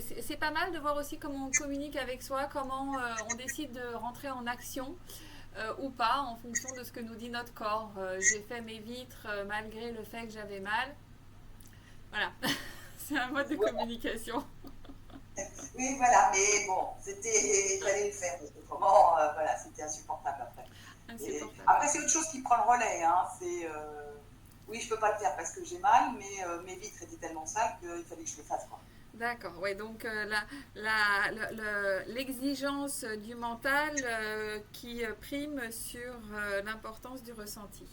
C'est pas mal de voir aussi comment on communique avec soi, comment on décide de rentrer en action ou pas en fonction de ce que nous dit notre corps. J'ai fait mes vitres malgré le fait que j'avais mal. Voilà, c'est un mode de Ouais. communication. Oui, voilà, mais bon, il fallait le faire, parce que autrement, voilà, c'était insupportable après. Et Insupportable. après, c'est autre chose qui prend le relais, hein. Oui, je peux pas le faire parce que j'ai mal, mais mes vitres étaient tellement sales qu'il fallait que je le fasse, quoi. D'accord, ouais, donc l'exigence du mental qui prime sur l'importance du ressenti.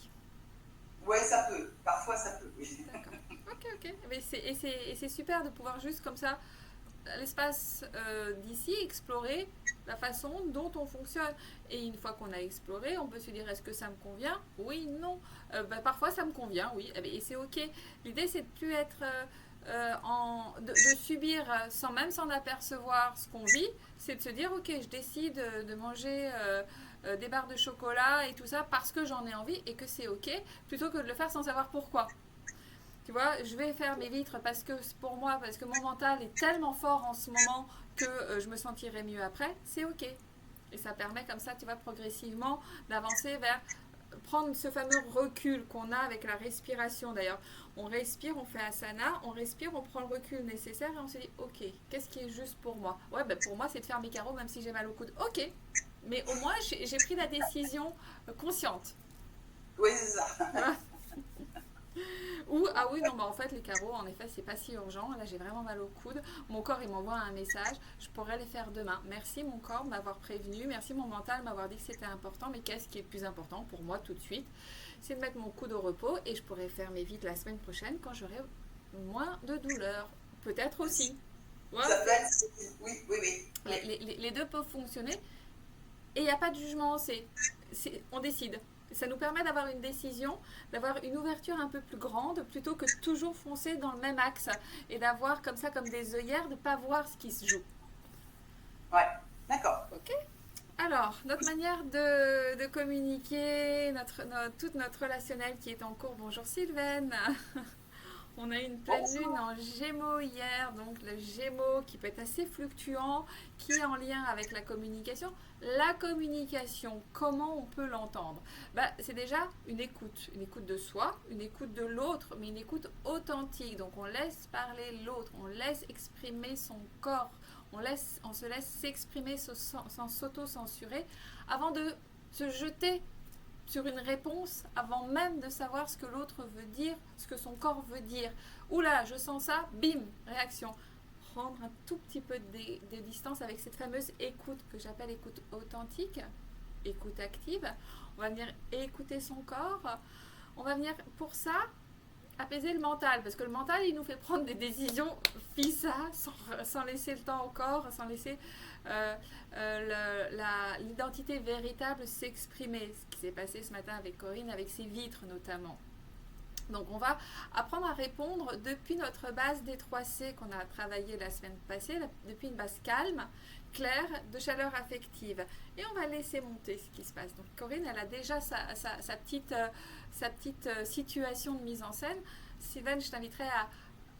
Ouais, ça peut, parfois ça peut, oui. D'accord, ok, ok. Mais et c'est super de pouvoir juste comme ça l'espace d'ici, explorer la façon dont on fonctionne. Et une fois qu'on a exploré, on peut se dire est-ce que ça me convient? Oui, non. Parfois ça me convient, oui. Et c'est ok. L'idée c'est de plus être de subir sans même s'en apercevoir ce qu'on vit, c'est de se dire ok, je décide de manger des barres de chocolat et tout ça parce que j'en ai envie et que c'est ok, plutôt que de le faire sans savoir pourquoi. Tu vois, je vais faire mes vitres parce que pour moi, parce que mon mental est tellement fort en ce moment que je me sentirai mieux après, c'est ok. Et ça permet comme ça, tu vois, progressivement d'avancer vers prendre ce fameux recul qu'on a avec la respiration. D'ailleurs, on respire, on fait asana, on respire, on prend le recul nécessaire et on se dit, ok, qu'est-ce qui est juste pour moi? Ouais, ben pour moi, c'est de faire mes carreaux même si j'ai mal au coude. Ok, mais au moins, j'ai pris la décision consciente. Oui, c'est ça. Tu vois. Ou, ah oui, non, bah en fait, les carreaux, en effet, c'est pas si urgent. Là, j'ai vraiment mal au coude. Mon corps, il m'envoie un message. Je pourrais les faire demain. Merci, mon corps, de m'avoir prévenu. Merci, mon mental, de m'avoir dit que c'était important. Mais qu'est-ce qui est le plus important pour moi tout de suite? C'est de mettre mon coude au repos et je pourrais faire mes vides la semaine prochaine quand j'aurai moins de douleur. Peut-être aussi. Ouais, Ça peut être, oui, oui, oui, oui. les deux peuvent fonctionner. Et il n'y a pas de jugement, on décide. Ça nous permet d'avoir une décision, d'avoir une ouverture un peu plus grande, plutôt que de toujours foncer dans le même axe et d'avoir comme ça, comme des œillères, de ne pas voir ce qui se joue. Ouais, d'accord. Ok. Alors, notre manière de communiquer, toute notre relationnel qui est en cours. Bonjour Sylvaine. On a eu une pleine lune Bonjour. en Gémeaux hier, donc le Gémeaux qui peut être assez fluctuant, qui est en lien avec la communication. La communication, comment on peut l'entendre? C'est déjà une écoute de soi, une écoute de l'autre, mais une écoute authentique. Donc on laisse parler l'autre, on laisse exprimer son corps, on se laisse s'exprimer sans s'auto-censurer avant de se jeter sur une réponse avant même de savoir ce que l'autre veut dire, ce que son corps veut dire. Oula, je sens ça, bim, réaction. Prendre un tout petit peu de distance avec cette fameuse écoute que j'appelle écoute authentique, écoute active. On va venir écouter son corps. On va venir pour ça apaiser le mental, parce que le mental, il nous fait prendre des décisions fissa, sans laisser le temps au corps, sans laisser l'identité véritable s'exprimer. Ce qui s'est passé ce matin avec Corinne, avec ses vitres notamment. Donc on va apprendre à répondre depuis notre base des 3C qu'on a travaillé la semaine passée, depuis une base calme, claire, de chaleur affective. Et on va laisser monter ce qui se passe. Donc Corinne, elle a déjà sa petite situation de mise en scène. Sylvain, je t'inviterai à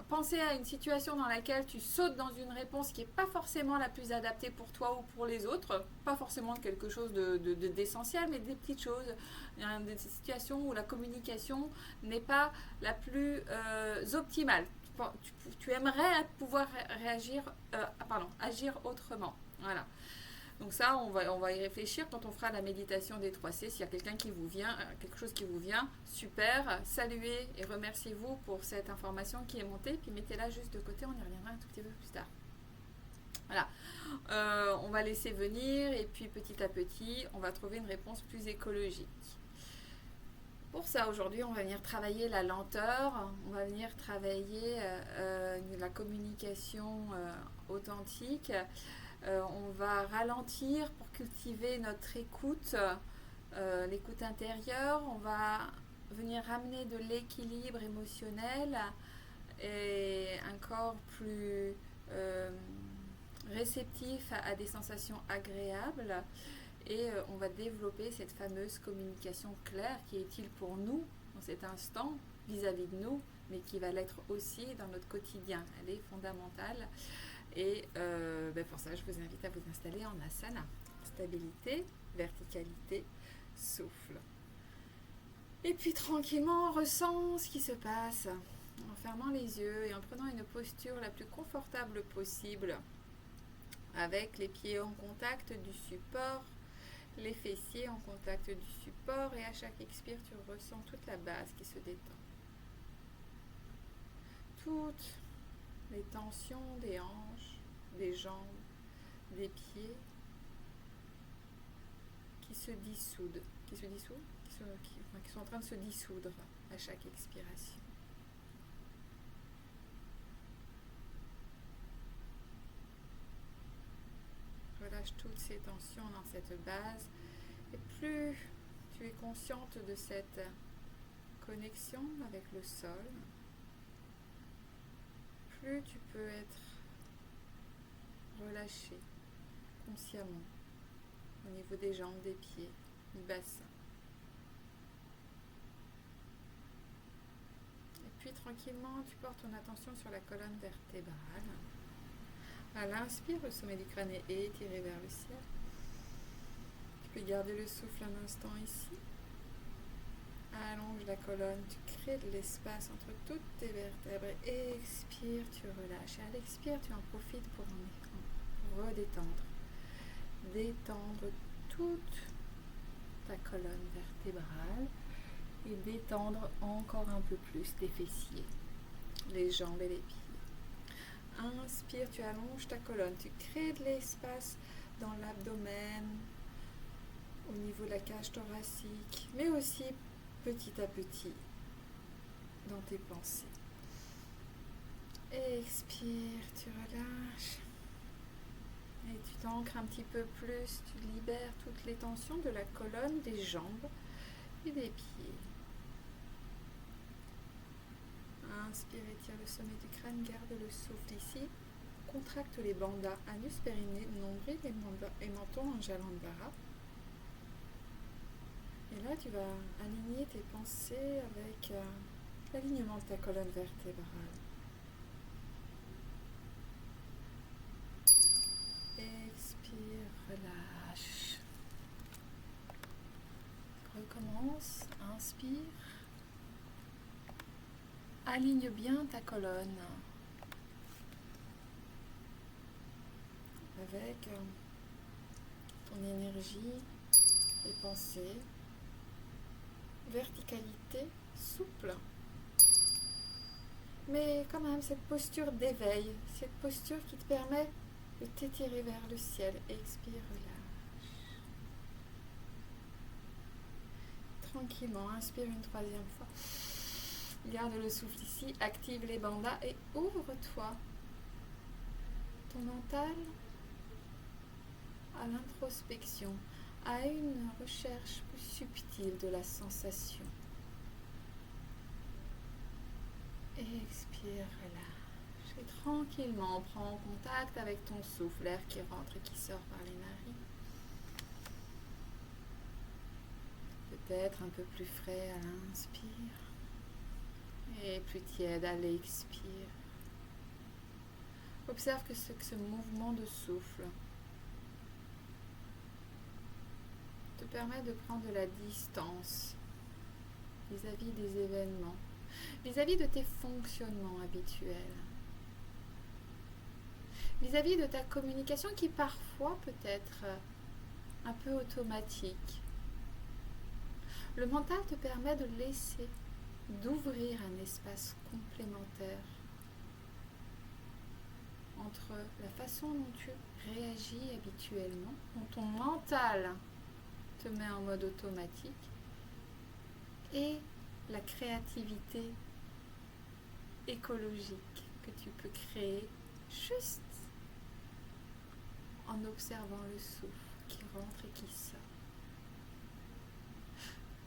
penser à une situation dans laquelle tu sautes dans une réponse qui n'est pas forcément la plus adaptée pour toi ou pour les autres, pas forcément quelque chose d'essentiel, mais des petites choses, des situations où la communication n'est pas la plus optimale. Tu aimerais pouvoir réagir, agir autrement. Voilà. Donc ça, on va y réfléchir quand on fera la méditation des 3C. S'il y a quelqu'un qui vous vient, quelque chose qui vous vient, super. Saluez et remerciez-vous pour cette information qui est montée. Puis mettez-la juste de côté, on y reviendra un tout petit peu plus tard. Voilà. On va laisser venir et puis petit à petit, on va trouver une réponse plus écologique. Pour ça, aujourd'hui, on va venir travailler la lenteur, on va venir travailler la communication authentique. On va ralentir pour cultiver notre écoute, l'écoute intérieure. On va venir ramener de l'équilibre émotionnel et un corps plus euh, réceptif à des sensations agréables. Et on va développer cette fameuse communication claire qui est utile pour nous dans cet instant vis-à-vis de nous, mais qui va l'être aussi dans notre quotidien. Elle est fondamentale. Et pour ça, je vous invite à vous installer en asana. Stabilité, verticalité, souffle. Et puis tranquillement, on ressent ce qui se passe en fermant les yeux et en prenant une posture la plus confortable possible, avec les pieds en contact du support, les fessiers en contact du support, et à chaque expire, tu ressens toute la base qui se détend. Toutes les tensions des hanches, des jambes, des pieds qui se dissoudent, qui sont en train de se dissoudre à chaque expiration. Relâche toutes ces tensions dans cette base, et plus tu es consciente de cette connexion avec le sol, plus tu peux être relâché consciemment au niveau des jambes, des pieds, du bassin. Et puis tranquillement, tu portes ton attention sur la colonne vertébrale. À l'inspire, le sommet du crâne est étiré vers le ciel. Tu peux garder le souffle un instant ici. Allonge la colonne, tu crées de l'espace entre toutes tes vertèbres. Expire, tu relâches. Et à l'expire, tu en profites pour redétendre. Détendre toute ta colonne vertébrale et détendre encore un peu plus tes fessiers, les jambes et les pieds. Inspire, tu allonges ta colonne, tu crées de l'espace dans l'abdomen, au niveau de la cage thoracique, mais aussi petit à petit dans tes pensées. Expire, tu relâches et tu t'ancres un petit peu plus, tu libères toutes les tensions de la colonne, des jambes et des pieds. Inspire, étire le sommet du crâne, garde le souffle ici. Contracte les bandhas, anus, périnée, nombril et menton en Jalandhara. Et là, tu vas aligner tes pensées avec l'alignement de ta colonne vertébrale. Expire, relâche. Recommence, inspire. Aligne bien ta colonne avec ton énergie, tes pensées, verticalité, souple. Mais quand même cette posture d'éveil, cette posture qui te permet de t'étirer vers le ciel. Expire, relâche. Tranquillement, inspire une troisième fois. Garde le souffle ici, active les bandhas et ouvre-toi, ton mental, à l'introspection, à une recherche plus subtile de la sensation. Expire, relâche. Et tranquillement, prends contact avec ton souffle, l'air qui rentre et qui sort par les narines. Peut-être un peu plus frais à l'inspire. Et plus tiède à l'expire. Observe que ce mouvement de souffle te permet de prendre de la distance vis-à-vis des événements, vis-à-vis de tes fonctionnements habituels, vis-à-vis de ta communication qui parfois peut être un peu automatique. Le mental te permet de laisser, d'ouvrir un espace complémentaire entre la façon dont tu réagis habituellement, dont ton mental te met en mode automatique, et la créativité écologique que tu peux créer juste en observant le souffle qui rentre et qui sort.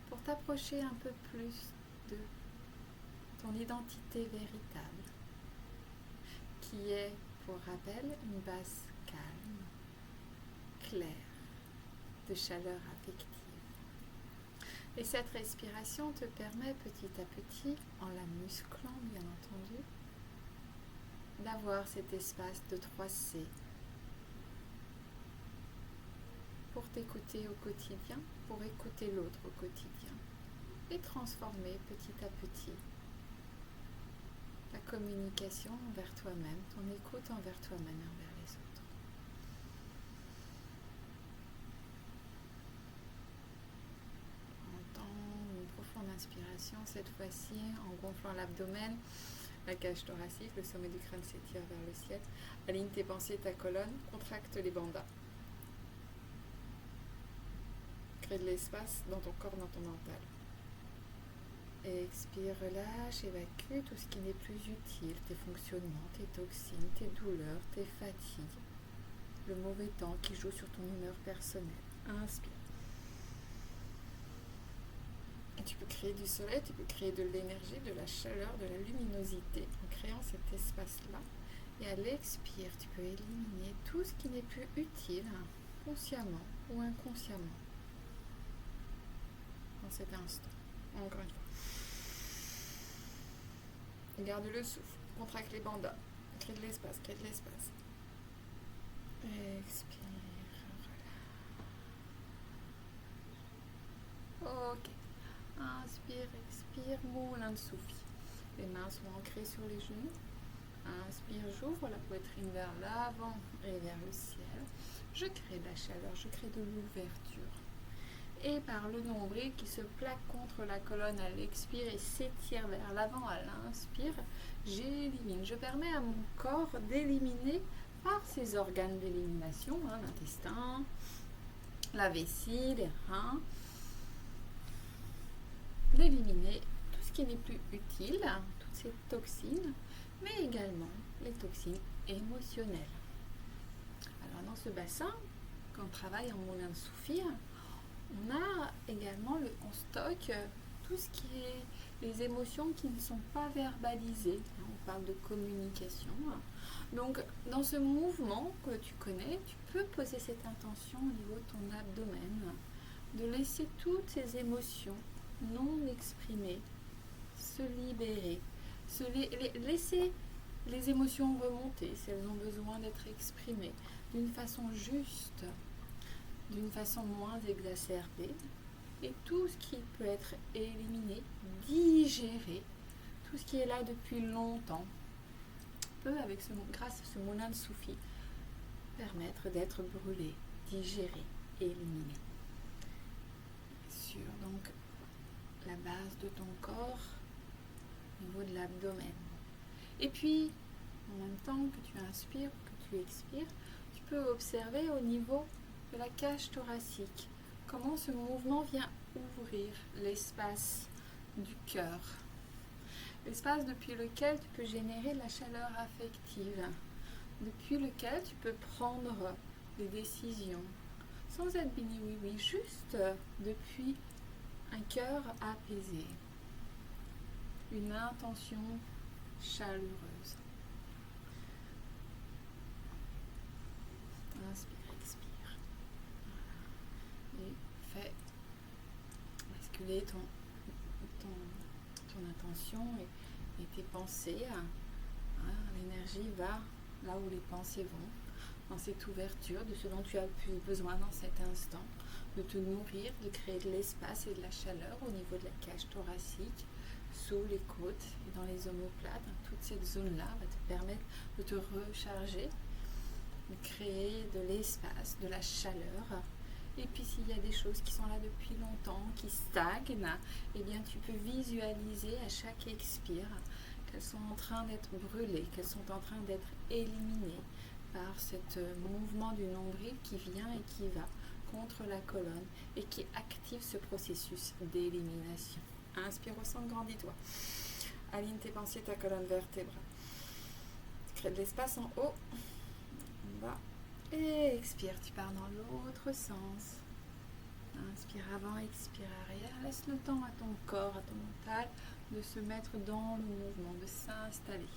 Pour t'approcher un peu plus de ton identité véritable, qui est, pour rappel, une base calme, claire, de chaleur affective. Et cette respiration te permet petit à petit, en la musclant bien entendu, d'avoir cet espace de 3C pour t'écouter au quotidien, pour écouter l'autre au quotidien et transformer petit à petit ta communication envers toi-même, ton écoute envers toi-même et envers les autres. On entend une profonde inspiration, cette fois-ci en gonflant l'abdomen, la cage thoracique, le sommet du crâne s'étire vers le ciel. Aligne tes pensées, ta colonne, contracte les bandas. Crée de l'espace dans ton corps, dans ton mental. Expire, relâche, évacue tout ce qui n'est plus utile, tes fonctionnements, tes toxines, tes douleurs, tes fatigues, le mauvais temps qui joue sur ton humeur personnelle. Inspire. Et tu peux créer du soleil, tu peux créer de l'énergie, de la chaleur, de la luminosité en créant cet espace-là. Et à l'expire, tu peux éliminer tout ce qui n'est plus utile, consciemment ou inconsciemment, dans cet instant. Encore une fois. Garde le souffle, contracte les bandas, crée de l'espace, crée de l'espace. Expire, relâche. Ok. Inspire, expire, moulin de souffle. Les mains sont ancrées sur les genoux. Inspire, j'ouvre la poitrine vers l'avant et vers le ciel. Je crée de la chaleur, je crée de l'ouverture. Et par le nombril qui se plaque contre la colonne à l'expire et s'étire vers l'avant à l'inspire, j'élimine. Je permets à mon corps d'éliminer par ses organes d'élimination, l'intestin, la vessie, les reins, d'éliminer tout ce qui n'est plus utile, toutes ces toxines, mais également les toxines émotionnelles. Alors dans ce bassin, quand on travaille en moulin de Soufi, on a également, on stocke tout ce qui est les émotions qui ne sont pas verbalisées. On parle de communication. Donc, dans ce mouvement que tu connais, tu peux poser cette intention au niveau de ton abdomen, de laisser toutes ces émotions non exprimées se libérer, laisser les émotions remonter si elles ont besoin d'être exprimées d'une façon juste, d'une façon moins exacerbée, et tout ce qui peut être éliminé, digéré, tout ce qui est là depuis longtemps, peut, grâce à ce moulin de Soufi, permettre d'être brûlé, digéré, éliminé. Sur donc la base de ton corps, au niveau de l'abdomen. Et puis, en même temps que tu inspires, que tu expires, tu peux observer au niveau de la cage thoracique comment ce mouvement vient ouvrir l'espace du cœur, l'espace depuis lequel tu peux générer de la chaleur affective, depuis lequel tu peux prendre des décisions sans être béni oui, juste depuis un cœur apaisé, une intention chaleureuse. Inspire, expire. Et fais basculer ton intention et tes pensées. L'énergie va là où les pensées vont, dans cette ouverture de ce dont tu as besoin dans cet instant, de te nourrir, de créer de l'espace et de la chaleur au niveau de la cage thoracique, sous les côtes et dans les omoplates. Toute cette zone-là va te permettre de te recharger, de créer de l'espace, de la chaleur. Et puis s'il y a des choses qui sont là depuis longtemps, qui stagnent, eh bien tu peux visualiser à chaque expire qu'elles sont en train d'être brûlées, qu'elles sont en train d'être éliminées par ce mouvement du nombril qui vient et qui va contre la colonne et qui active ce processus d'élimination. Inspire au centre, grandis-toi. Aligne tes pensées, ta colonne vertébrale. Crée de l'espace en haut, en bas. Et expire, tu pars dans l'autre sens. Inspire avant, expire arrière. Laisse le temps à ton corps, à ton mental de se mettre dans le mouvement, de s'installer.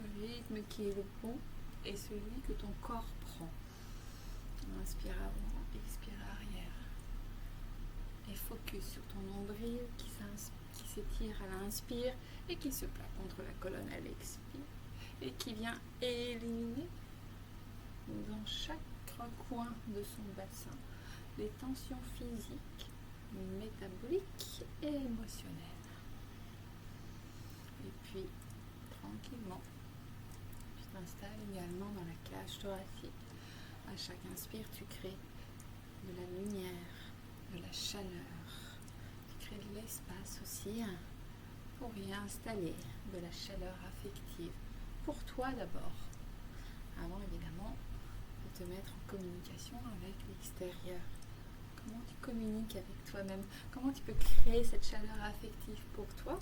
Le rythme qui est le bon est celui que ton corps prend. Inspire avant, expire arrière. Et focus sur ton nombril qui s'étire à l'inspire et qui se plaque contre la colonne à l'expire et qui vient éliminer dans chaque coin de son bassin les tensions physiques, métaboliques et émotionnelles. Et puis, tranquillement, tu t'installes également dans la cage thoracique. À chaque inspire, tu crées de la lumière, de la chaleur. Tu crées de l'espace aussi pour y installer de la chaleur affective. Pour toi d'abord, avant évidemment de te mettre en communication avec l'extérieur. Comment tu communiques avec toi-même? Comment tu peux créer cette chaleur affective pour toi?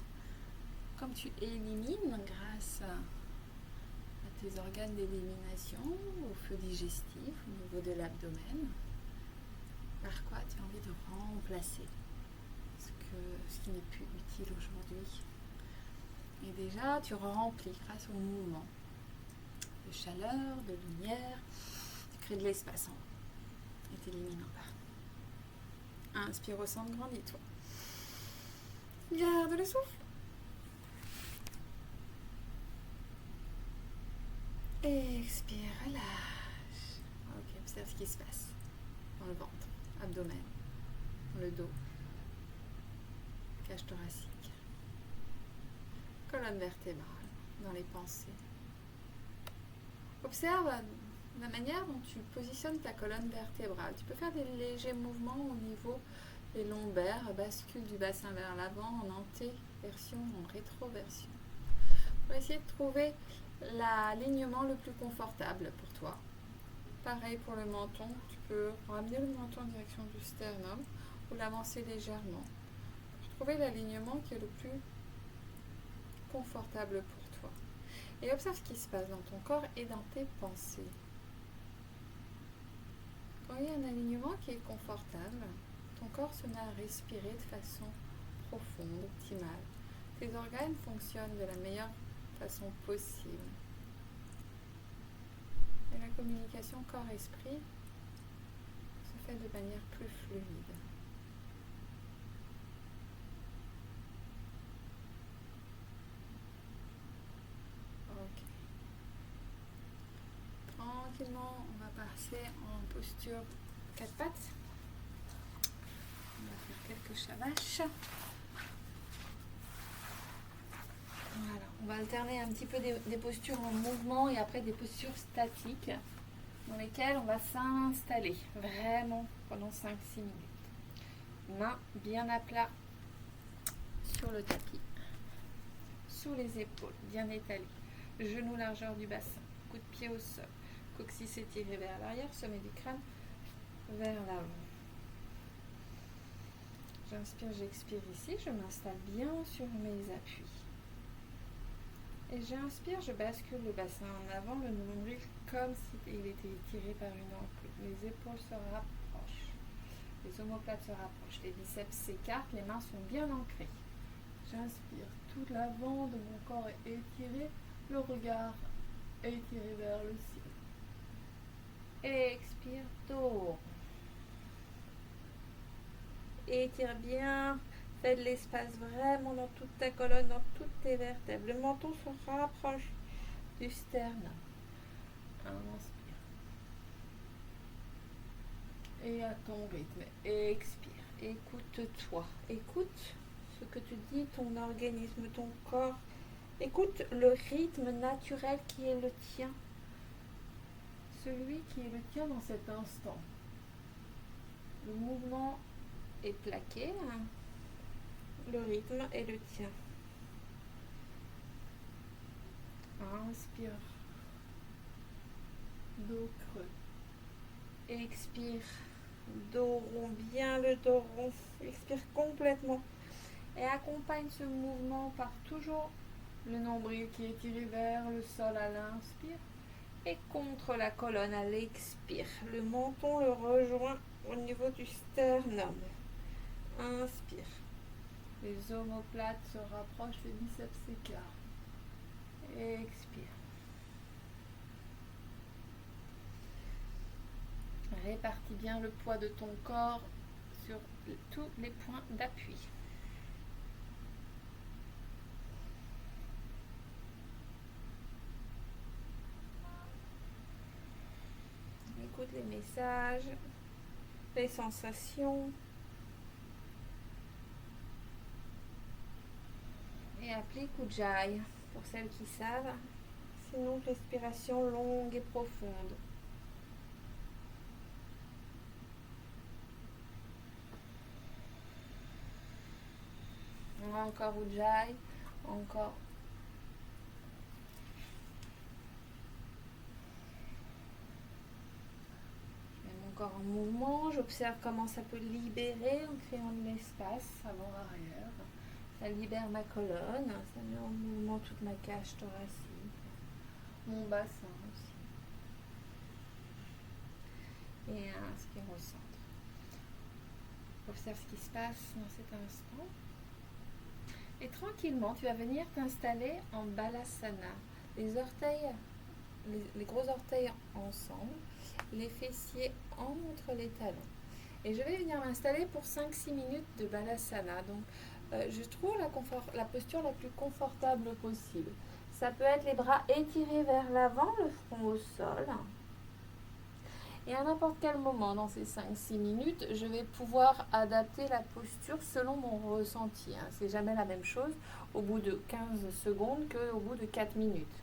Comme tu élimines grâce à tes organes d'élimination, au feu digestif, au niveau de l'abdomen, par quoi tu as envie de remplacer ce qui n'est plus utile aujourd'hui. Et déjà, tu remplis grâce au mouvement de chaleur, de lumière, tu crées de l'espace en haut et tu élimines en bas. Inspire au centre, grandis-toi. Garde le souffle. Expire, relâche. Ok, observe ce qui se passe dans le ventre, abdomen, dans le dos, cage thoracique, colonne vertébrale, dans les pensées. Observe la manière dont tu positionnes ta colonne vertébrale. Tu peux faire des légers mouvements au niveau des lombaires, bascule du bassin vers l'avant en antéversion, en rétroversion. Pour essayer de trouver l'alignement le plus confortable pour toi. Pareil pour le menton, tu peux ramener le menton en direction du sternum ou l'avancer légèrement pour trouver l'alignement qui est le plus confortable pour toi. Et observe ce qui se passe dans ton corps et dans tes pensées. Quand il y a un alignement qui est confortable, ton corps se met à respirer de façon profonde, optimale. Tes organes fonctionnent de la meilleure façon possible. Et la communication corps-esprit se fait de manière plus fluide. Ok. Tranquillement, on va passer en posture 4 pattes. On va faire quelques chavaches. Voilà, on va alterner un petit peu des postures en mouvement et après des postures statiques dans lesquelles on va s'installer vraiment pendant 5-6 minutes. Mains bien à plat sur le tapis, sous les épaules, bien étalées, genoux largeur du bassin, coup de pied au sol, coccyx étiré vers l'arrière, sommet du crâne vers l'avant. J'inspire, j'expire ici, je m'installe bien sur mes appuis. Et j'inspire, je bascule le bassin en avant, le nombril comme s'il était étiré par une enclume. Les épaules se rapprochent, les omoplates se rapprochent, les biceps s'écartent, les mains sont bien ancrées. J'inspire, tout l'avant de mon corps est étiré, le regard est étiré vers le ciel. Expire, tourne. Étire bien. Fais de l'espace vraiment dans toute ta colonne, dans toutes tes vertèbres. Le menton se rapproche du sternum. Inspire. Et à ton rythme, expire. Écoute-toi. Écoute ce que te dit ton organisme, ton corps. Écoute le rythme naturel qui est le tien. Celui qui est le tien dans cet instant. Le mouvement est plaqué. Le rythme est le tien. Inspire. Dos creux. Expire. Dos rond. Bien le dos rond. Expire complètement. Et accompagne ce mouvement par toujours le nombril qui est tiré vers le sol à l'inspire et contre la colonne à l'expire. Le menton le rejoint au niveau du sternum. Inspire. Les omoplates se rapprochent, les biceps s'écartent. Expire. Répartis bien le poids de ton corps sur tous les points d'appui. Écoute les messages, les sensations. Et applique Ujjayi pour celles qui savent. Sinon, respiration longue et profonde. Encore Ujjayi, encore. Je mets mon corps en mouvement, j'observe comment ça peut libérer en créant de l'espace avant-arrière. Ça libère ma colonne, ça met en mouvement toute ma cage thoracique, mon bassin aussi. Et inspire au centre. Observe ce qui se passe dans cet instant. Et tranquillement, tu vas venir t'installer en Balasana. Les orteils, les gros orteils ensemble, les fessiers entre les talons. Et je vais venir m'installer pour 5-6 minutes de Balasana. Donc, je trouve la posture la plus confortable possible. Ça peut être les bras étirés vers l'avant, le front au sol. Et à n'importe quel moment dans ces 5-6 minutes, je vais pouvoir adapter la posture selon mon ressenti. C'est jamais la même chose au bout de 15 secondes qu'au bout de 4 minutes.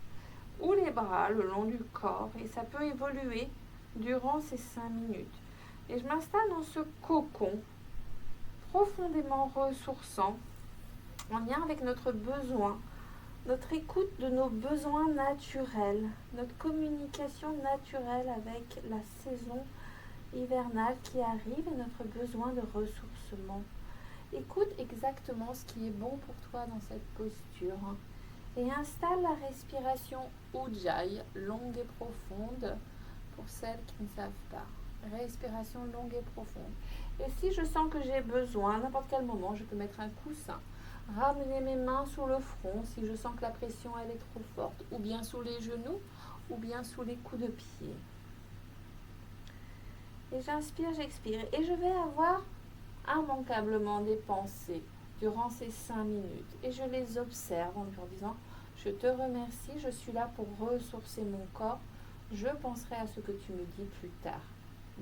Ou les bras le long du corps, et ça peut évoluer durant ces 5 minutes. Et je m'installe dans ce cocon profondément ressourçant, en lien avec notre besoin, notre écoute de nos besoins naturels, notre communication naturelle avec la saison hivernale qui arrive et notre besoin de ressourcement. Écoute exactement ce qui est bon pour toi dans cette posture et installe la respiration Ujjayi, longue et profonde, pour celles qui ne savent pas. Respiration longue et profonde. Et si je sens que j'ai besoin, à n'importe quel moment, je peux mettre un coussin, ramener mes mains sous le front si je sens que la pression elle est trop forte, ou bien sous les genoux, ou bien sous les coups de pied. Et j'inspire, j'expire. Et je vais avoir immanquablement des pensées durant ces 5 minutes. Et je les observe en leur disant, je te remercie, je suis là pour ressourcer mon corps. Je penserai à ce que tu me dis plus tard.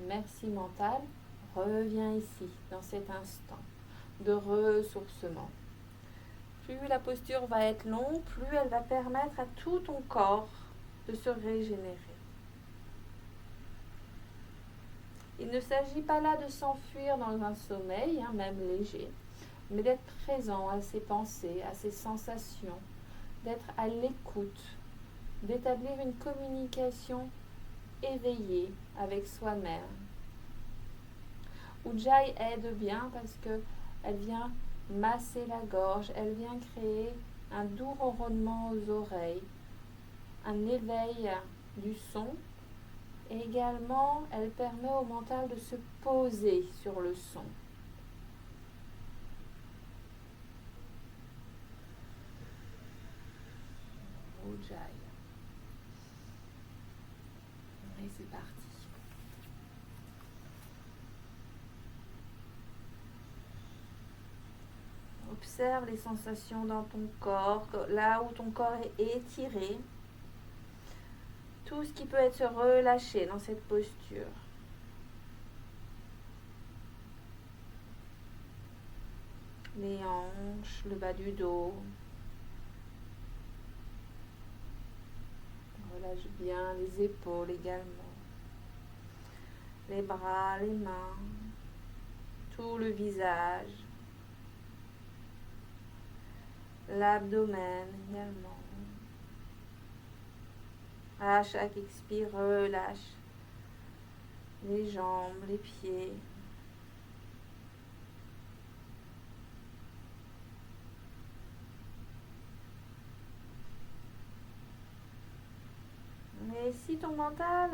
Merci mental, reviens ici, dans cet instant de ressourcement. Plus la posture va être longue, plus elle va permettre à tout ton corps de se régénérer. Il ne s'agit pas là de s'enfuir dans un sommeil, même léger, mais d'être présent à ses pensées, à ses sensations, d'être à l'écoute, d'établir une communication éveillée avec soi-même. Ujjayi aide bien parce qu'elle vient masser la gorge, elle vient créer un doux ronronnement aux oreilles, un éveil du son, et également elle permet au mental de se poser sur le son. Ujjayi. Et c'est parti. Observe les sensations dans ton corps, là où ton corps est étiré. Tout ce qui peut être se relâcher dans cette posture. Les hanches, le bas du dos. Relâche bien les épaules également. Les bras, les mains, tout le visage. L'abdomen également. À chaque expire, relâche les jambes, les pieds. Mais si ton mental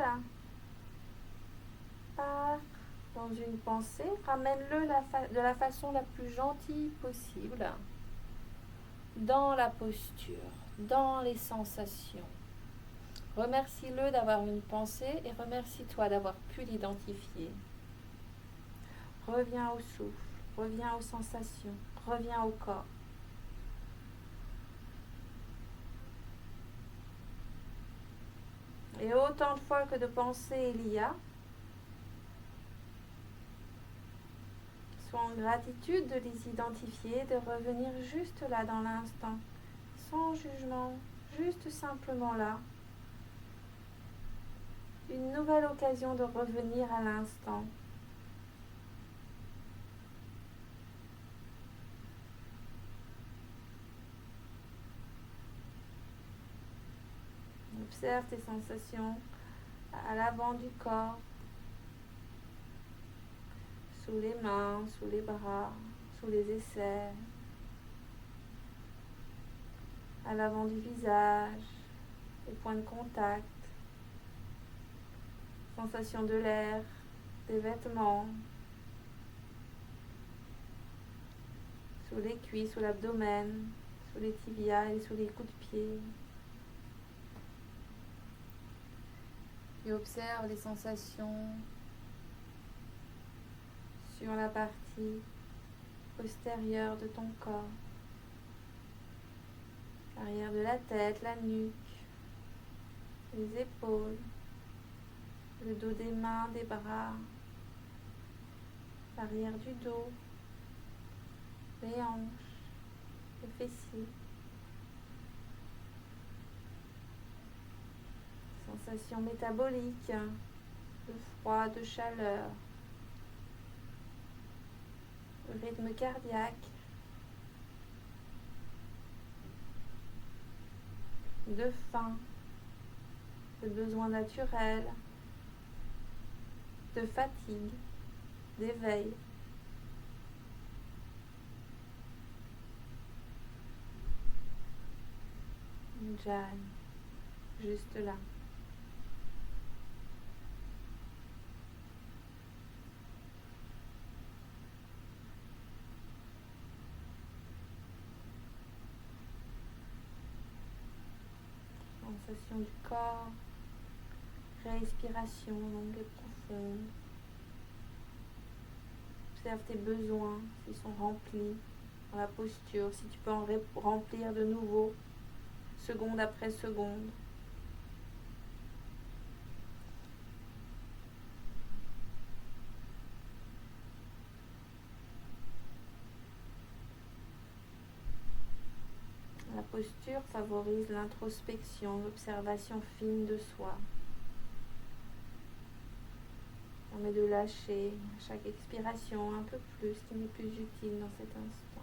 part dans une pensée, ramène-le de la façon la plus gentille possible, dans la posture, dans les sensations. Remercie-le d'avoir une pensée et remercie-toi d'avoir pu l'identifier. Reviens au souffle, reviens aux sensations, reviens au corps. Et autant de fois que de pensées il y a, sois en gratitude de les identifier, de revenir juste là dans l'instant, sans jugement, juste simplement là. Une nouvelle occasion de revenir à l'instant. Observe tes sensations à l'avant du corps, sous les mains, sous les bras, sous les aisselles, à l'avant du visage, les points de contact, sensation de l'air, des vêtements, sous les cuisses, sous l'abdomen, sous les tibias et sous les coups de pied. Et observe les sensations sur la partie postérieure de ton corps, l'arrière de la tête, la nuque, les épaules, le dos des mains, des bras, l'arrière du dos, les hanches, les fessiers. Sensations métaboliques, de froid, de chaleur, le rythme cardiaque, de faim, de besoins naturels, de fatigue, d'éveil. Jai, juste là. Sensation du corps, respiration longue et profonde. Observe tes besoins, s'ils sont remplis dans la posture, si tu peux en remplir de nouveau, seconde après seconde. La posture favorise l'introspection, l'observation fine de soi. Permet de lâcher à chaque expiration un peu plus ce qui n'est plus utile dans cet instant.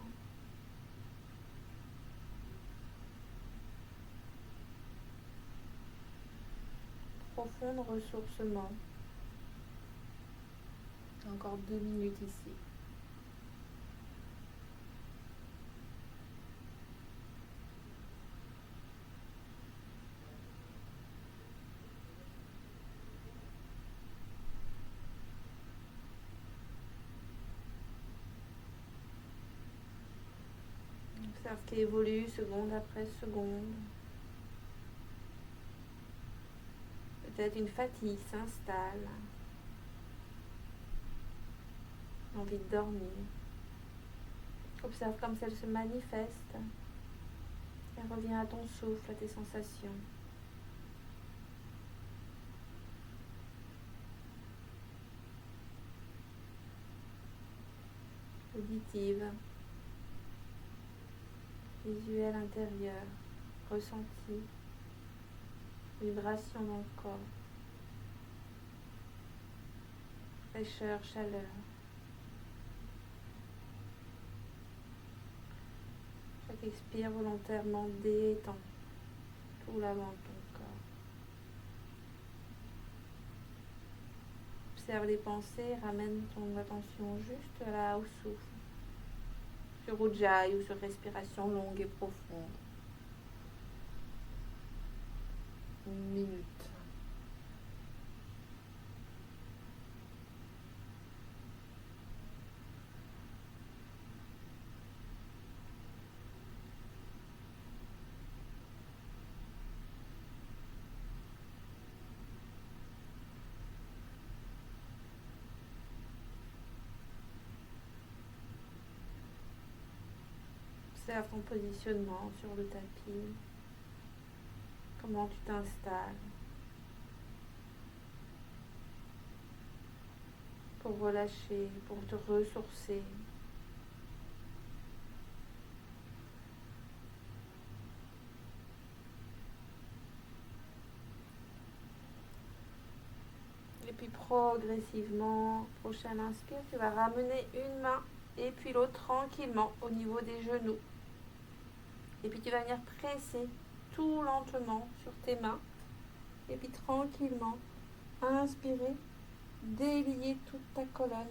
Profond ressourcement. Encore 2 minutes ici. Observe qui évolue seconde après seconde. Peut-être une fatigue s'installe. Envie de dormir. Observe comme celle se manifeste. Et reviens à ton souffle, à tes sensations. Auditive. Visuel intérieur, ressenti, vibration dans le corps, fraîcheur, chaleur. Chaque expire volontairement détend tout l'avant de ton corps. Observe les pensées, ramène ton attention juste là au souffle. Sur Ujjayi ou sur respiration longue et profonde. 1 minute. Observe ton positionnement sur le tapis. Comment tu t'installes pour relâcher, pour te ressourcer. Et puis progressivement, prochaine inspire, tu vas ramener une main et puis l'autre tranquillement au niveau des genoux. Et puis tu vas venir presser tout lentement sur tes mains. Et puis tranquillement, inspirer, délier toute ta colonne.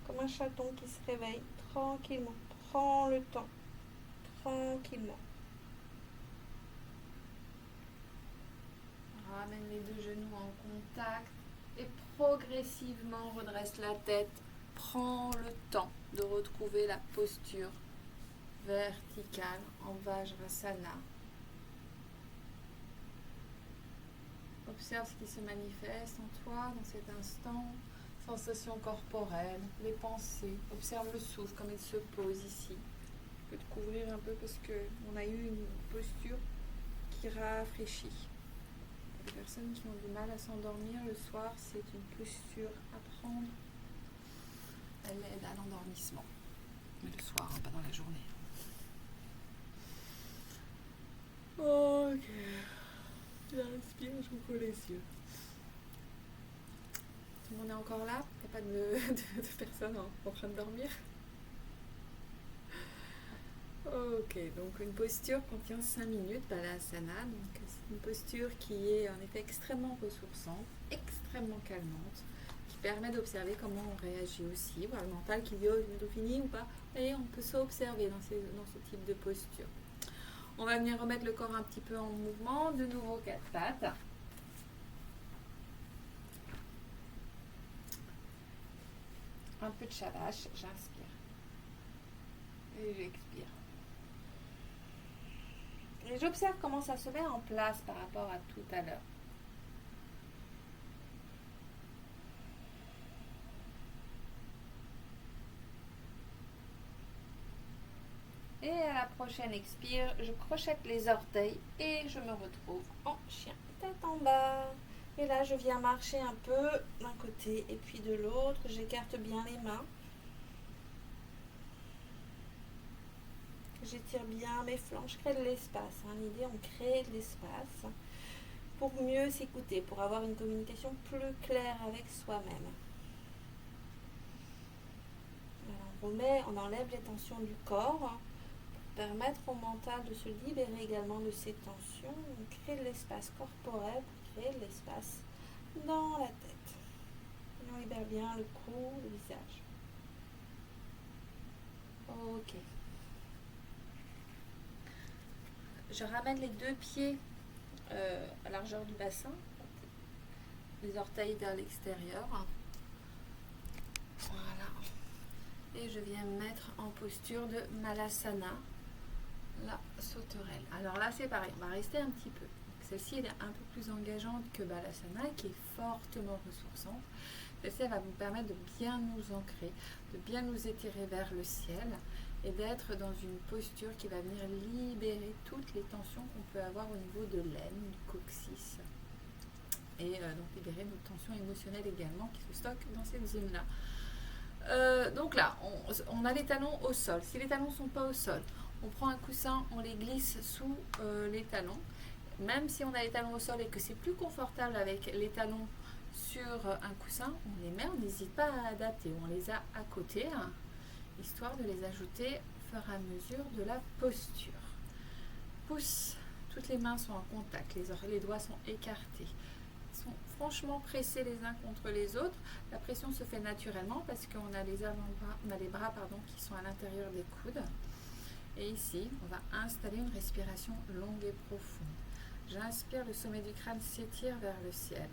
Comme un chaton qui se réveille tranquillement. Prends le temps, tranquillement. Ramène les deux genoux en contact et progressivement redresse la tête. Prends le temps de retrouver la posture verticale en Vajrasana. Observe ce qui se manifeste en toi dans cet instant. Sensations corporelles, les pensées. Observe le souffle comme il se pose ici. Je peux te couvrir un peu parce qu'on a eu une posture qui rafraîchit. Pour les personnes qui ont du mal à s'endormir le soir, c'est une posture à prendre. Elle aide à l'endormissement. Mais le soir, pas dans la journée. Ok. J'inspire, je vous colle les yeux. Tout le monde est encore là? Il n'y a pas de personnes en train de dormir? Ok, donc une posture contient 5 minutes, Balasana. Donc c'est une posture qui est en effet extrêmement ressourçante, extrêmement calmante, qui permet d'observer comment on réagit aussi, voir le mental qui dit oh, c'est bientôt fini ou pas. Et on peut s'observer dans ce type de posture. On va venir remettre le corps un petit peu en mouvement, de nouveau 4 pattes. Un peu de shavash, j'inspire. Et j'expire. Et j'observe comment ça se met en place par rapport à tout à l'heure. Et à la prochaine expire, je crochette les orteils et je me retrouve en chien tête en bas. Et là, je viens marcher un peu d'un côté et puis de l'autre. J'écarte bien les mains. J'étire bien mes flancs, je crée de l'espace. L'idée, on crée de l'espace pour mieux s'écouter, pour avoir une communication plus claire avec soi-même. On enlève les tensions du corps pour permettre au mental de se libérer également de ces tensions. On crée de l'espace corporel pour créer de l'espace dans la tête. Et on libère bien le cou, le visage. Ok. Je ramène les deux pieds à largeur du bassin, les orteils vers l'extérieur. Voilà. Et je viens me mettre en posture de Malasana, la sauterelle. Alors là, c'est pareil, on va rester un petit peu. Celle-ci, elle est un peu plus engageante que Balasana, qui est fortement ressourçante. Celle-ci, elle va vous permettre de bien nous ancrer, de bien nous étirer vers le ciel et d'être dans une posture qui va venir libérer toutes les tensions qu'on peut avoir au niveau de l'aine, du coccyx. Et donc libérer nos tensions émotionnelles également qui se stockent dans cette zone-là. Donc là, on a les talons au sol. Si les talons ne sont pas au sol, on prend un coussin, on les glisse sous les talons. Même si on a les talons au sol et que c'est plus confortable avec les talons sur un coussin, on les met, on n'hésite pas à adapter. On les a à côté, hein, histoire de les ajouter au fur et à mesure de la posture. Pouce, toutes les mains sont en contact, les doigts sont écartés. Sont franchement pressés les uns contre les autres. La pression se fait naturellement parce qu'on a les avant-bras, on a les bras qui sont à l'intérieur des coudes. Et ici, on va installer une respiration longue et profonde. J'inspire, le sommet du crâne s'étire vers le ciel.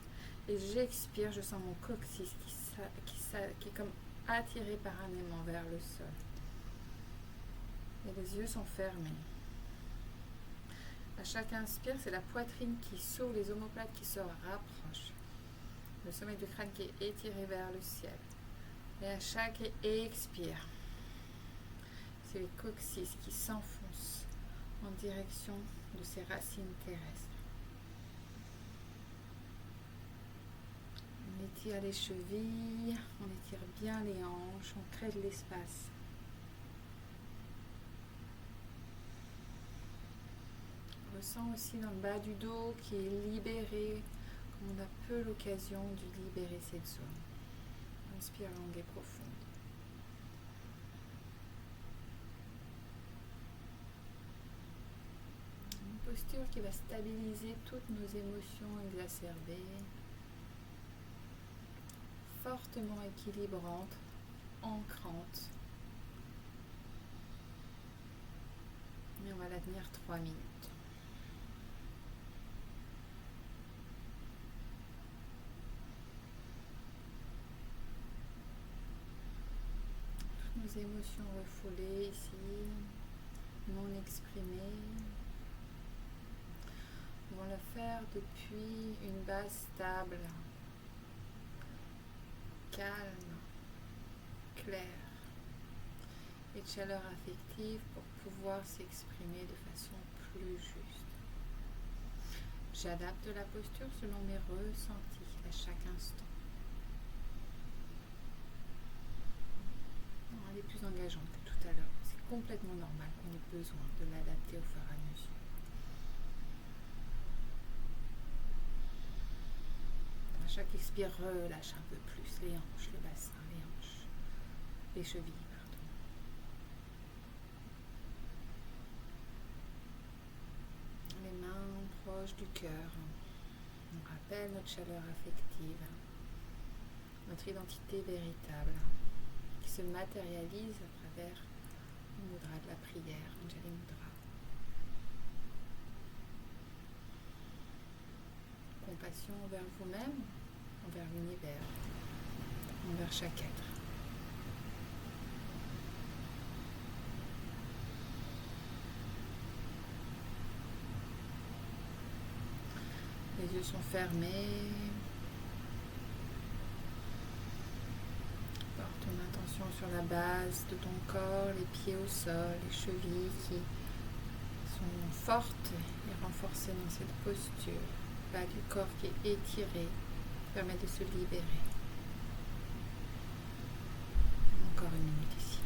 Et j'expire, je sens mon coccyx qui est comme attiré par un aimant vers le sol. Et les yeux sont fermés. À chaque inspire, c'est la poitrine qui s'ouvre, les omoplates qui se rapprochent. Le sommet du crâne qui est étiré vers le ciel. Et à chaque expire, c'est les coccyx qui s'enfoncent en direction de ses racines terrestres. On étire les chevilles, on étire bien les hanches, on crée de l'espace. On ressent aussi dans le bas du dos qui est libéré, comme on a peu l'occasion de libérer cette zone. Inspire longue et profonde. Une posture qui va stabiliser toutes nos émotions exacerbées, fortement équilibrante, ancrante. Et on va la tenir 3 minutes. Toutes nos émotions refoulées ici, non exprimées. On va le faire depuis une base stable, calme, claire et de chaleur affective pour pouvoir s'exprimer de façon plus juste. J'adapte la posture selon mes ressentis à chaque instant. Non, elle est plus engageante que tout à l'heure. C'est complètement normal qu'on ait besoin de l'adapter au fur et à mesure. À chaque expire, relâche un peu plus les hanches, le bassin, les hanches, les chevilles. Proche du cœur. On rappelle notre chaleur affective, notre identité véritable qui se matérialise à travers le mudra de la prière, Anjali Mudra. Compassion envers vous-même, envers l'univers, envers chaque être. Les yeux sont fermés. Porte ton attention sur la base de ton corps, les pieds au sol, les chevilles qui sont fortes et renforcées dans cette posture. Le bas du corps qui est étiré permet de se libérer. Encore une minute ici.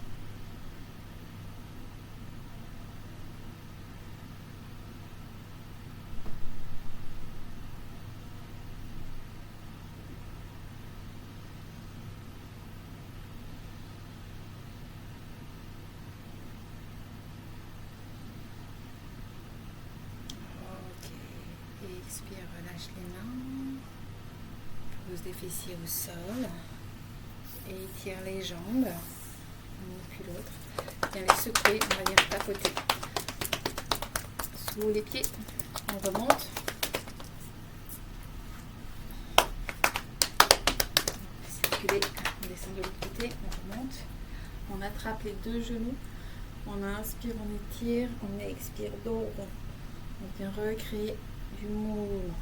Expire, relâche les mains, pose des fessiers au sol et étire les jambes, l'une puis l'autre. Viens les secouer, on va venir tapoter sous les pieds, on remonte. Circuler, on descend de l'autre côté, on remonte. On attrape les deux genoux, on inspire, on étire, on expire dos rond. On vient recréer du mouvement.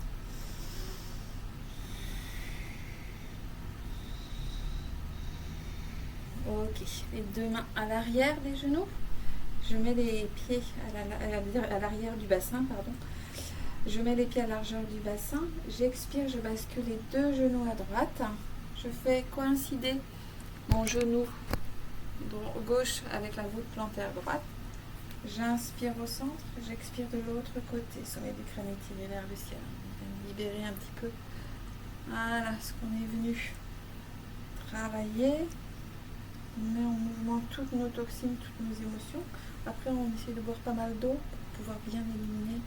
Ok, les deux mains à l'arrière des genoux. Je mets les pieds à l'arrière du bassin, pardon. Je mets les pieds à la largeur du bassin. J'expire, je bascule les deux genoux à droite. Je fais coïncider mon genou gauche avec la voûte plantaire droite. J'inspire au centre, j'expire de l'autre côté, sommet du crâne étiré vers le ciel. On va libérer un petit peu. Voilà ce qu'on est venu travailler. On met en mouvement toutes nos toxines, toutes nos émotions. Après, on essaie de boire pas mal d'eau pour pouvoir bien éliminer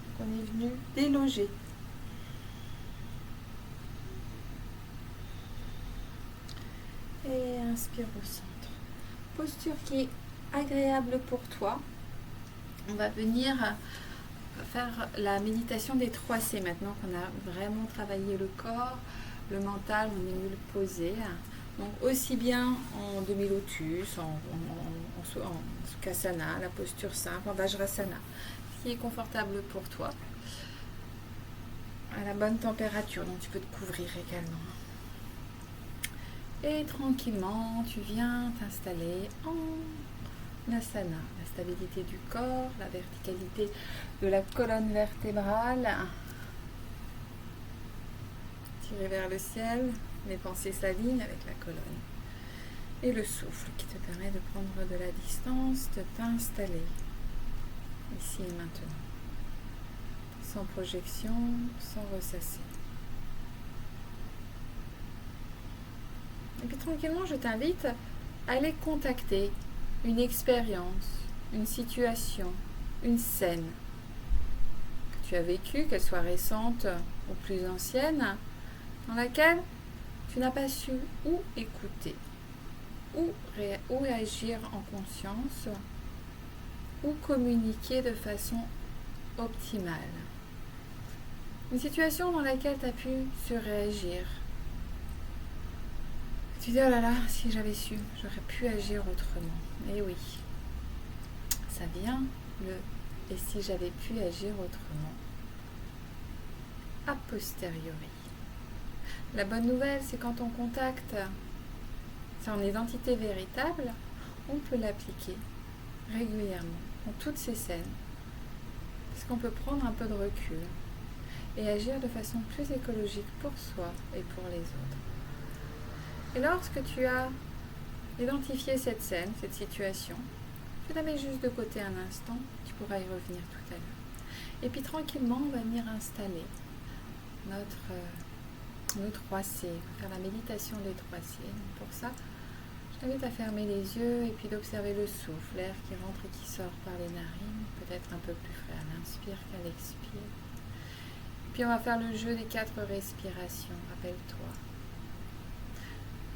ce qu'on est venu déloger. Et inspire au centre. Posture qui est agréable pour toi. On va venir faire la méditation des 3 C maintenant qu'on a vraiment travaillé le corps, le mental, on est venu le poser. Donc aussi bien en demi-lotus, en Sukhasana, la posture simple, en Vajrasana, ce qui est confortable pour toi, à la bonne température, donc tu peux te couvrir également. Et tranquillement, tu viens t'installer en l'asana, la stabilité du corps, la verticalité de la colonne vertébrale. Tirer vers le ciel, les pensées s'alignent avec la colonne. Et le souffle qui te permet de prendre de la distance, de t'installer ici et maintenant. Sans projection, sans ressasser. Et puis tranquillement, je t'invite à aller contacter une expérience, une situation, une scène que tu as vécue, qu'elle soit récente ou plus ancienne, dans laquelle tu n'as pas su ou écouter, ou réagir en conscience, ou communiquer de façon optimale. Une situation dans laquelle tu as pu surréagir. Tu dis, oh là là, si j'avais su, j'aurais pu agir autrement. Eh oui, ça vient le « et si j'avais pu agir autrement » a posteriori. La bonne nouvelle, c'est quand on contacte son identité véritable, on peut l'appliquer régulièrement dans toutes ces scènes. Parce qu'on peut prendre un peu de recul et agir de façon plus écologique pour soi et pour les autres. Et lorsque tu as identifié cette scène, cette situation, tu la mets juste de côté un instant, tu pourras y revenir tout à l'heure. Et puis tranquillement, on va venir installer nos 3C, faire la méditation des 3C. Donc pour ça, je t'invite à fermer les yeux et puis d'observer le souffle, l'air qui rentre et qui sort par les narines, peut-être un peu plus frais à l'inspire qu'à l'expire. Puis on va faire le jeu des 4 respirations, rappelle-toi.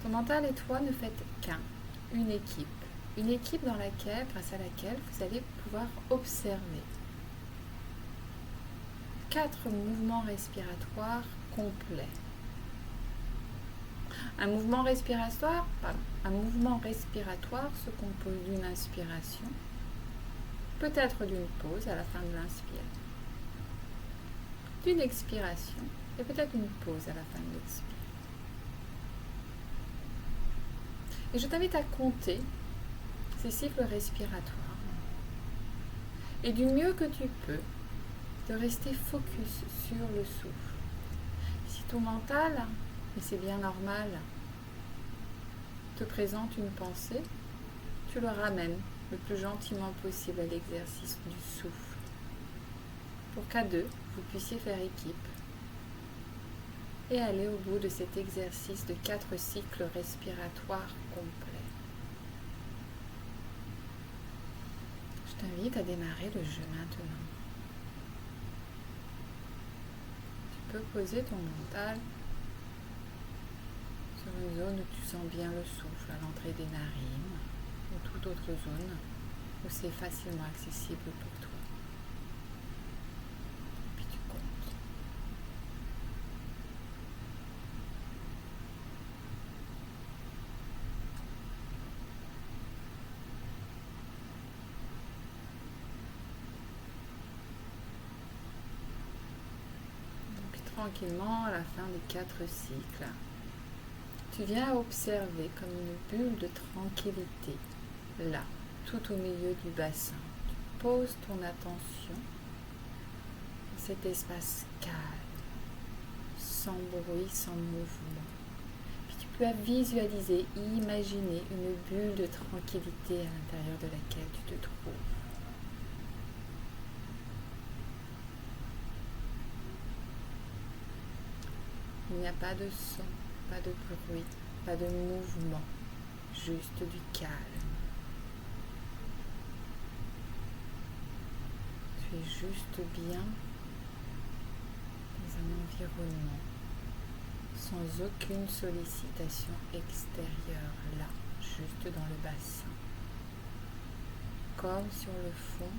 Ton mental et toi ne faites une équipe. Une équipe grâce à laquelle vous allez pouvoir observer 4 mouvements respiratoires complets. Un mouvement respiratoire se compose d'une inspiration, peut-être d'une pause à la fin de l'inspire, d'une expiration et peut-être une pause à la fin de l'expire. Et je t'invite à compter ces cycles respiratoires et du mieux que tu peux de rester focus sur le souffle. Si ton mental, et c'est bien normal, te présente une pensée, tu le ramènes le plus gentiment possible à l'exercice du souffle pour qu'à deux, vous puissiez faire équipe et aller au bout de cet exercice de 4 cycles respiratoires complets. Je t'invite à démarrer le jeu maintenant. Tu peux poser ton mental sur une zone où tu sens bien le souffle, à l'entrée des narines, ou toute autre zone où c'est facilement accessible pour toi. Puis tu comptes. Tranquillement, à la fin des 4 cycles, tu viens observer comme une bulle de tranquillité, là, tout au milieu du bassin. Tu poses ton attention dans cet espace calme, sans bruit, sans mouvement. Puis tu peux visualiser, imaginer une bulle de tranquillité à l'intérieur de laquelle tu te trouves. Il n'y a pas de son, pas de bruit, pas de mouvement, juste du calme. Tu es juste bien dans un environnement, sans aucune sollicitation extérieure, là, juste dans le bassin, comme sur le fond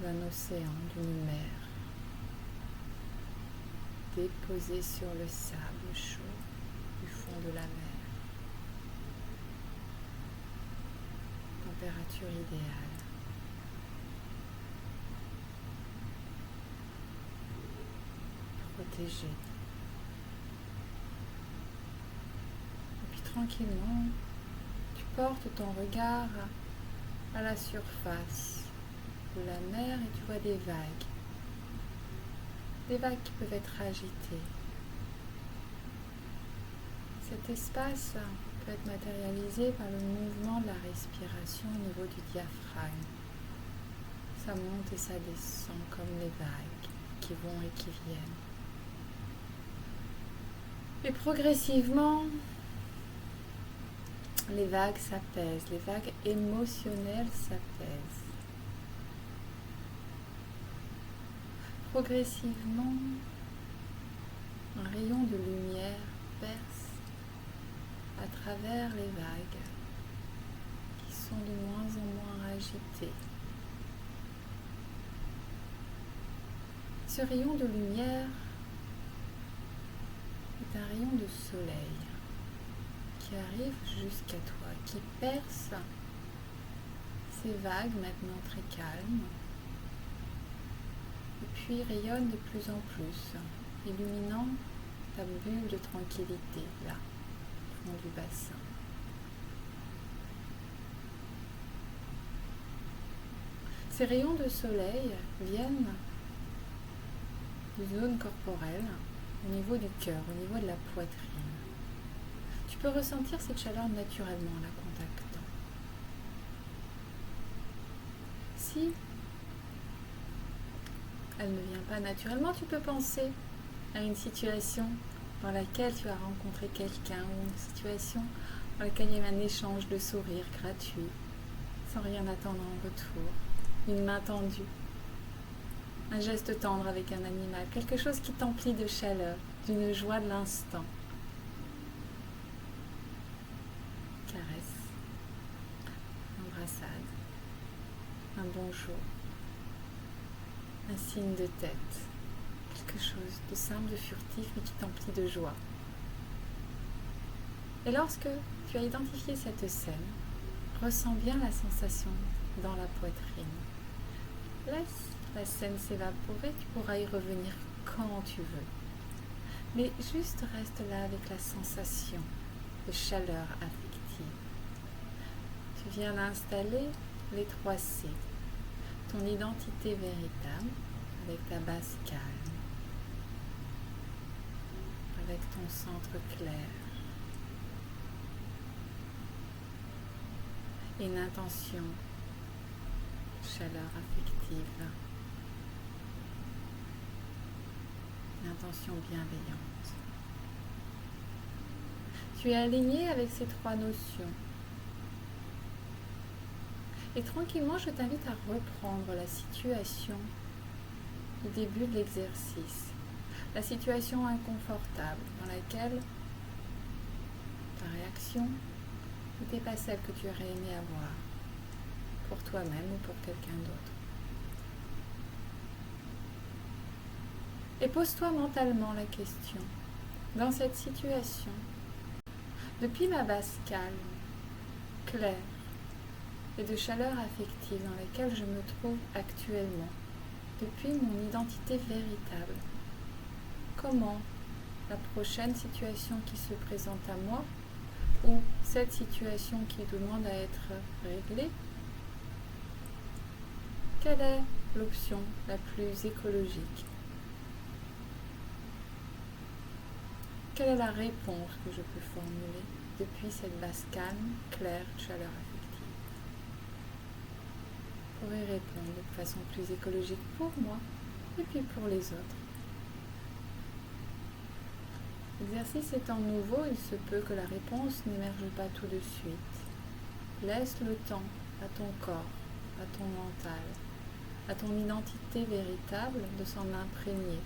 d'un océan, d'une mer. Déposé sur le sable chaud du fond de la mer. Température idéale. Protégé. Et puis tranquillement, tu portes ton regard à la surface de la mer et tu vois des vagues. Des vagues qui peuvent être agitées. Cet espace peut être matérialisé par le mouvement de la respiration au niveau du diaphragme. Ça monte et ça descend comme les vagues qui vont et qui viennent. Et progressivement, les vagues s'apaisent, les vagues émotionnelles s'apaisent. Progressivement, un rayon de lumière perce à travers les vagues qui sont de moins en moins agitées. Ce rayon de lumière est un rayon de soleil qui arrive jusqu'à toi, qui perce ces vagues maintenant très calmes et puis rayonne de plus en plus, illuminant ta bulle de tranquillité là, au fond du bassin. Ces rayons de soleil viennent de zone corporelle, au niveau du cœur, au niveau de la poitrine. Tu peux ressentir cette chaleur naturellement en la contactant. Si elle ne vient pas naturellement, tu peux penser à une situation dans laquelle tu as rencontré quelqu'un ou une situation dans laquelle il y a eu un échange de sourires gratuit, sans rien attendre en retour, une main tendue, un geste tendre avec un animal, quelque chose qui t'emplit de chaleur, d'une joie de l'instant. Caresse, embrassade, un bonjour, un signe de tête, quelque chose de simple, de furtif, mais qui t'emplit de joie. Et lorsque tu as identifié cette scène, ressens bien la sensation dans la poitrine. Laisse la scène s'évaporer, tu pourras y revenir quand tu veux. Mais juste reste là avec la sensation de chaleur affective. Tu viens d'installer les 3 C, ton identité véritable avec ta base calme, avec ton centre clair, et une intention, chaleur affective, une intention bienveillante. Tu es aligné avec ces 3 notions. Et tranquillement, je t'invite à reprendre la situation du début de l'exercice. La situation inconfortable dans laquelle ta réaction n'était pas celle que tu aurais aimé avoir pour toi-même ou pour quelqu'un d'autre. Et pose-toi mentalement la question, dans cette situation, depuis ma base calme, claire et de chaleur affective dans laquelle je me trouve actuellement, depuis mon identité véritable, comment la prochaine situation qui se présente à moi ou cette situation qui demande à être réglée, quelle est l'option la plus écologique? Quelle est la réponse que je peux formuler depuis cette base calme, claire, chaleur affective? Je pourrais répondre de façon plus écologique pour moi et puis pour les autres. L'exercice étant nouveau, il se peut que la réponse n'émerge pas tout de suite. Laisse le temps à ton corps, à ton mental, à ton identité véritable de s'en imprégner,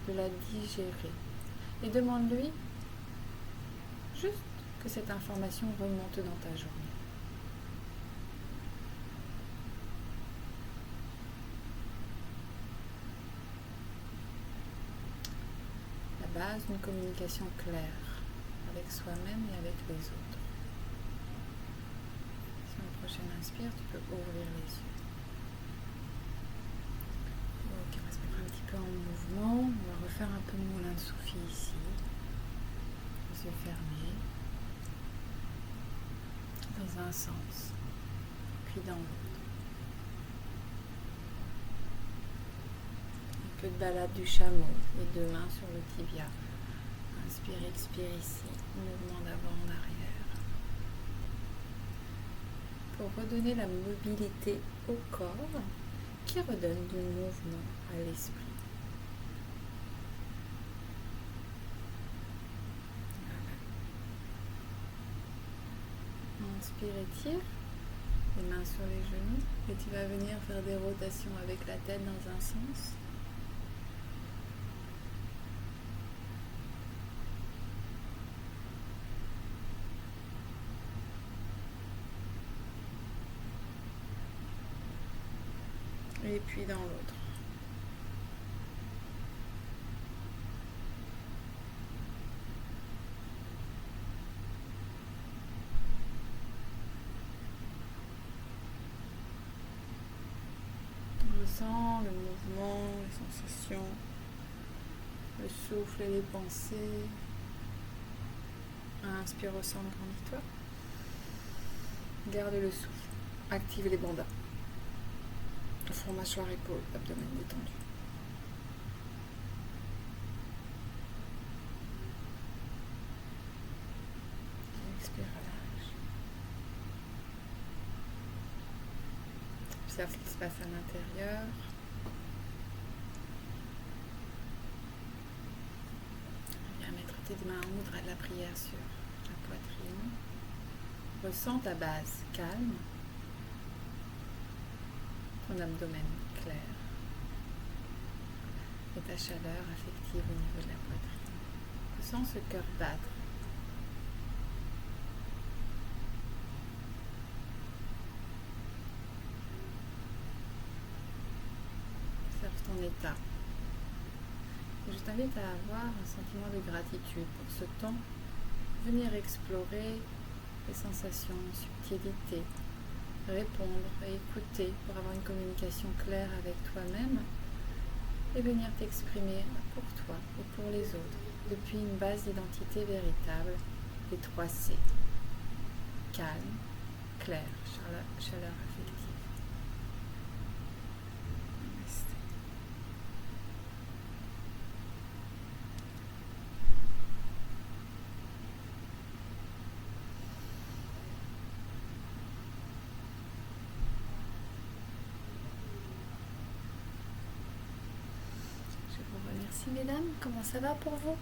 de la digérer. Et demande-lui juste que cette information remonte dans ta journée. La base d'une communication claire avec soi-même et avec les autres. Sur la prochaine inspire, tu peux ouvrir les yeux. Ok, on va se mettre un petit peu en mouvement. On va refaire un peu de moulin de Soufi ici. Les yeux fermés. Dans un sens. Puis puis dans l'autre. Un peu de balade du chameau, les deux mains sur le tibia. Inspire, expire ici, mouvement d'avant en arrière. Pour redonner la mobilité au corps qui redonne du mouvement à l'esprit. Inspire, étire, les mains sur les genoux et tu vas venir faire des rotations avec la tête dans un sens. Et puis dans l'autre. Ressens le mouvement, les sensations, le souffle et les pensées. Inspire au centre, grandis-toi. Garde le souffle. Active les bandas. Front, mâchoire, épaule, abdomen détendu. Expire, relâche. Observe ce qui se passe à l'intérieur. Viens mettre tes mains en moudra de la prière sur la poitrine. Ressens ta base calme. Ton abdomen clair et ta chaleur affective au niveau de la poitrine. Ressens ce cœur battre. Observe ton état. Et je t'invite à avoir un sentiment de gratitude pour ce temps, venir explorer les sensations, subtilités, répondre et écouter pour avoir une communication claire avec toi-même et venir t'exprimer pour toi et pour les autres depuis une base d'identité véritable des 3 C. Calme, clair, chaleur affective. Merci mesdames, comment ça va pour vous ?